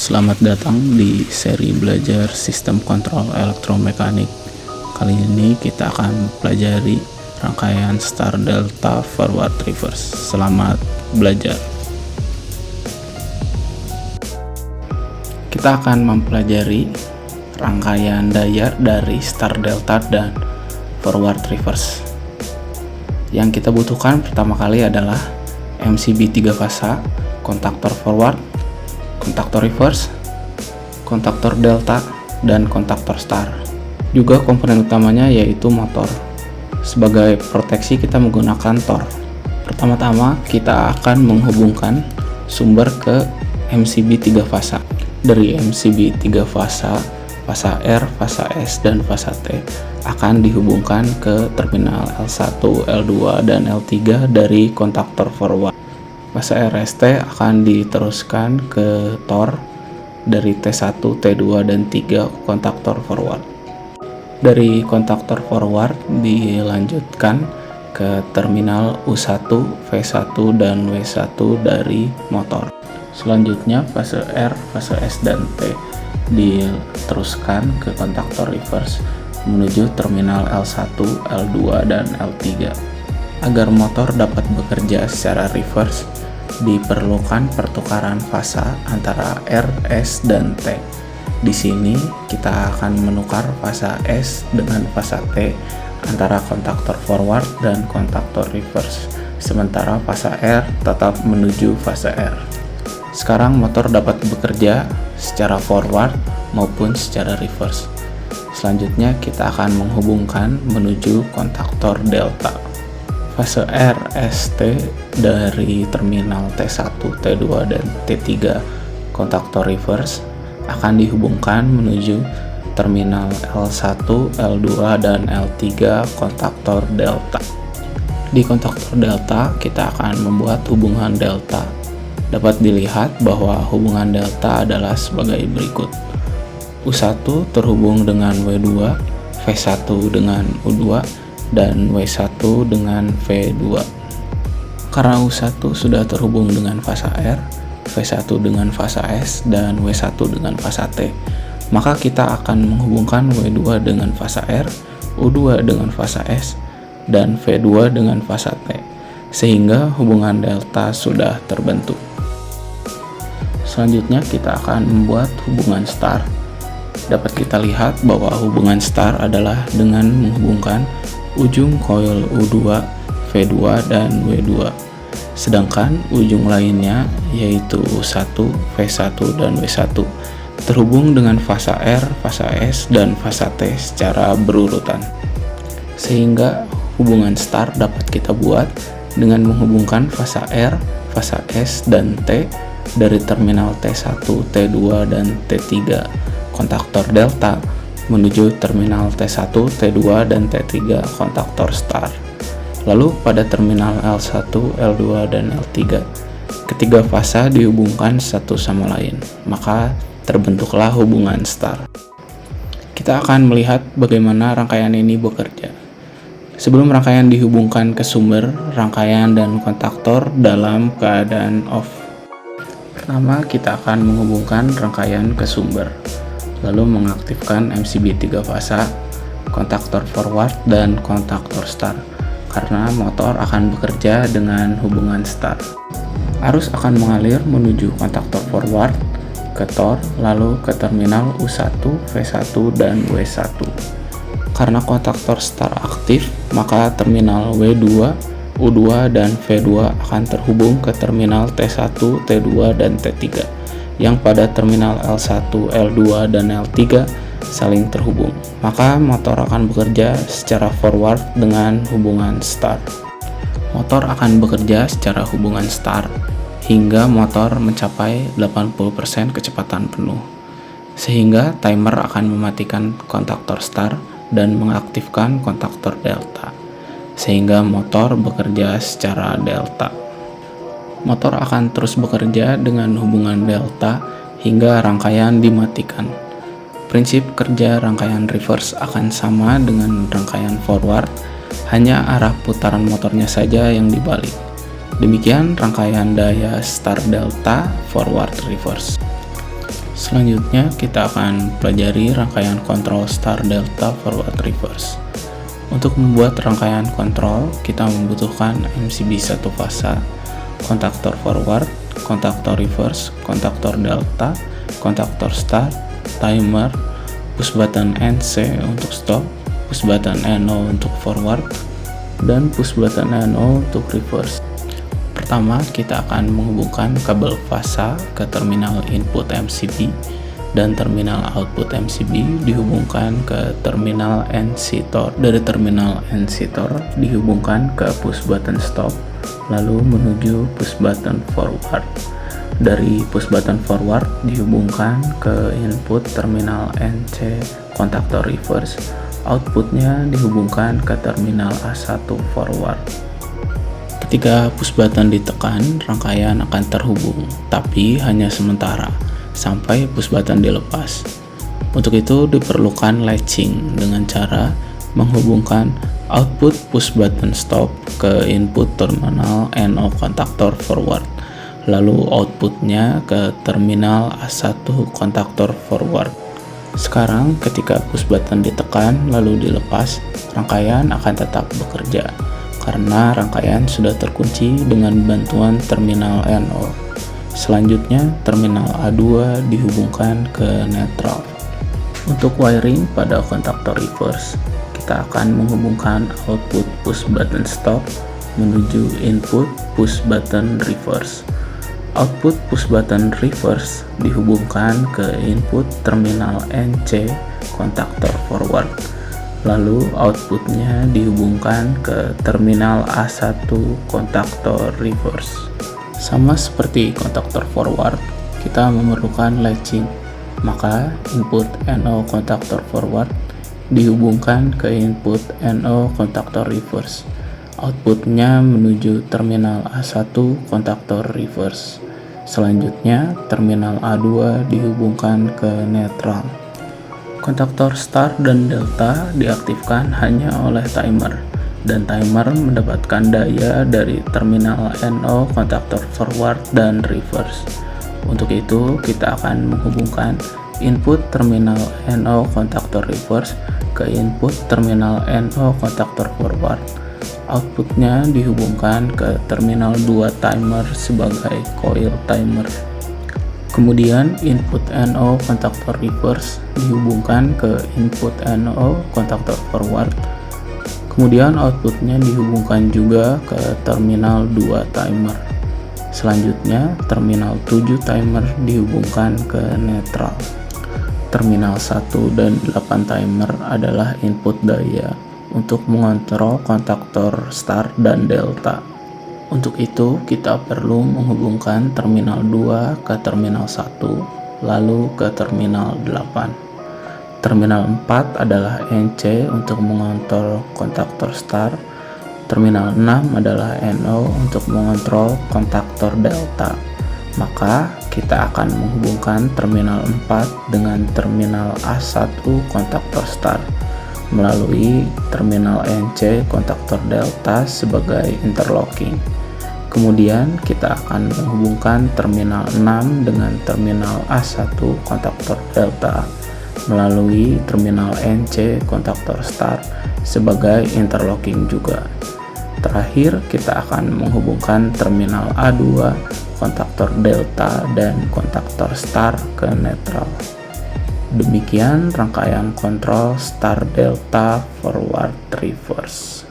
Selamat datang di seri belajar sistem kontrol elektromekanik. Kali ini kita akan pelajari rangkaian start, delta, forward, reverse. Selamat belajar. Kita akan mempelajari rangkaian daya dari start, delta, dan forward, reverse. Yang kita butuhkan pertama kali adalah MCB 3 fasa, kontaktor forward, kontaktor reverse, kontaktor delta, dan kontaktor star. Juga komponen utamanya yaitu motor. Sebagai proteksi kita menggunakan Tor. Pertama-tama kita akan menghubungkan sumber ke MCB 3 fasa. Dari MCB 3 fasa, fasa R, fasa S, dan fasa T akan dihubungkan ke terminal L1, L2, dan L3 dari kontaktor forward. Fasa RST akan diteruskan ke Tor dari T1, T2, dan 3 kontaktor forward. Dari kontaktor forward dilanjutkan ke terminal U1, V1, dan W1 dari motor. Selanjutnya fase R, fase S, dan T diteruskan ke kontaktor reverse menuju terminal L1, L2, dan L3. Agar motor dapat bekerja secara reverse, diperlukan pertukaran fasa antara R, S, dan T. Di sini kita akan menukar fasa S dengan fasa T antara kontaktor forward dan kontaktor reverse, sementara fasa R tetap menuju fasa R. Sekarang motor dapat bekerja secara forward maupun secara reverse. Selanjutnya kita akan menghubungkan menuju kontaktor delta. Fase RST dari terminal T1, T2, dan T3 kontaktor reverse akan dihubungkan menuju terminal L1, L2, dan L3 kontaktor delta. Di kontaktor delta kita akan membuat hubungan delta. Dapat dilihat bahwa hubungan delta adalah sebagai berikut. U1 terhubung dengan W2, V1 dengan U2, dan W1 dengan V2. Karena U1 sudah terhubung dengan fasa R, V1 dengan fasa S, dan W1 dengan fasa T, maka kita akan menghubungkan W2 dengan fasa R, U2 dengan fasa S, dan V2 dengan fasa T, sehingga hubungan delta sudah terbentuk. Selanjutnya kita akan membuat hubungan star. Dapat kita lihat bahwa hubungan star adalah dengan menghubungkan ujung koil U2, V2, dan W2. Sedangkan ujung lainnya yaitu U1, V1, dan W1 terhubung dengan fasa R, fasa S, dan fasa T secara berurutan. Sehingga hubungan star dapat kita buat dengan menghubungkan fasa R, fasa S, dan T dari terminal T1, T2, dan T3 kontaktor delta menuju terminal T1, T2, dan T3 kontaktor star. Lalu pada terminal L1, L2, dan L3, ketiga fasa dihubungkan satu sama lain, maka terbentuklah hubungan star. Kita akan melihat bagaimana rangkaian ini bekerja. Sebelum rangkaian dihubungkan ke sumber, rangkaian dan kontaktor dalam keadaan off. Pertama, kita akan menghubungkan rangkaian ke sumber, lalu mengaktifkan MCB 3 fasa, kontaktor forward, dan kontaktor star, karena motor akan bekerja dengan hubungan star. Arus akan mengalir menuju kontaktor forward, ke Tor, lalu ke terminal U1, V1, dan W1. Karena kontaktor star aktif, maka terminal W2, U2, dan V2 akan terhubung ke terminal T1, T2, dan T3, yang pada terminal L1, L2, dan L3 saling terhubung. Maka motor akan bekerja secara forward dengan hubungan star. Motor akan bekerja secara hubungan star hingga motor mencapai 80% kecepatan penuh. Sehingga timer akan mematikan kontaktor star dan mengaktifkan kontaktor delta, sehingga motor bekerja secara delta. Motor akan terus bekerja dengan hubungan delta hingga rangkaian dimatikan. Prinsip kerja rangkaian reverse akan sama dengan rangkaian forward, hanya arah putaran motornya saja yang dibalik. Demikian rangkaian daya start delta forward reverse. Selanjutnya kita akan pelajari rangkaian kontrol start, delta, forward, reverse. Untuk membuat rangkaian kontrol, kita membutuhkan MCB satu fasa, kontaktor forward, kontaktor reverse, kontaktor delta, kontaktor start, timer, push button NC untuk stop, push button NO untuk forward, dan push button NO untuk reverse. Pertama, kita akan menghubungkan kabel fasa ke terminal input MCB dan terminal output MCB dihubungkan ke terminal NC tor. Dari terminal NC tor dihubungkan ke push button stop, lalu menuju push button forward. Dari push button forward dihubungkan ke input terminal NC kontaktor reverse. Outputnya dihubungkan ke terminal A1 forward. Ketika push button ditekan, rangkaian akan terhubung, tapi hanya sementara sampai push button dilepas. Untuk itu diperlukan latching dengan cara menghubungkan output push button stop ke input terminal NO kontaktor forward, lalu outputnya ke terminal A1 kontaktor forward. Sekarang ketika push button ditekan lalu dilepas, rangkaian akan tetap bekerja karena rangkaian sudah terkunci dengan bantuan terminal NO. Selanjutnya, terminal A2 dihubungkan ke netral. Untuk wiring pada kontaktor reverse, kita akan menghubungkan output push button stop menuju input push button reverse. Output push button reverse dihubungkan ke input terminal NC kontaktor forward. Lalu outputnya dihubungkan ke terminal A1 kontaktor reverse. Sama seperti kontaktor forward, kita memerlukan latching, maka input NO kontaktor forward dihubungkan ke input NO kontaktor reverse. Outputnya menuju terminal A1 kontaktor reverse. Selanjutnya, terminal A2 dihubungkan ke netral. Kontaktor start dan delta diaktifkan hanya oleh timer, dan timer mendapatkan daya dari terminal NO kontaktor forward dan reverse. Untuk itu, kita akan menghubungkan input terminal NO kontaktor reverse ke input terminal NO kontaktor forward. Outputnya dihubungkan ke terminal 2 timer sebagai coil timer. Kemudian input NO kontaktor reverse dihubungkan ke input NO kontaktor forward. Kemudian outputnya dihubungkan juga ke terminal 2 timer. Selanjutnya terminal 7 timer dihubungkan ke netral. Terminal 1 dan 8 timer adalah input daya untuk mengontrol kontaktor start dan delta. Untuk itu, kita perlu menghubungkan terminal 2 ke terminal 1, lalu ke terminal 8. Terminal 4 adalah NC untuk mengontrol kontaktor start. Terminal 6 adalah NO untuk mengontrol kontaktor delta. Maka, kita akan menghubungkan terminal 4 dengan terminal A1 kontaktor start melalui terminal NC kontaktor delta sebagai interlocking. Kemudian kita akan menghubungkan terminal 6 dengan terminal A1 kontaktor delta melalui terminal NC kontaktor start sebagai interlocking juga. Terakhir, kita akan menghubungkan terminal A2 kontaktor delta dan kontaktor start ke netral. Demikian rangkaian kontrol start, delta, forward, reverse.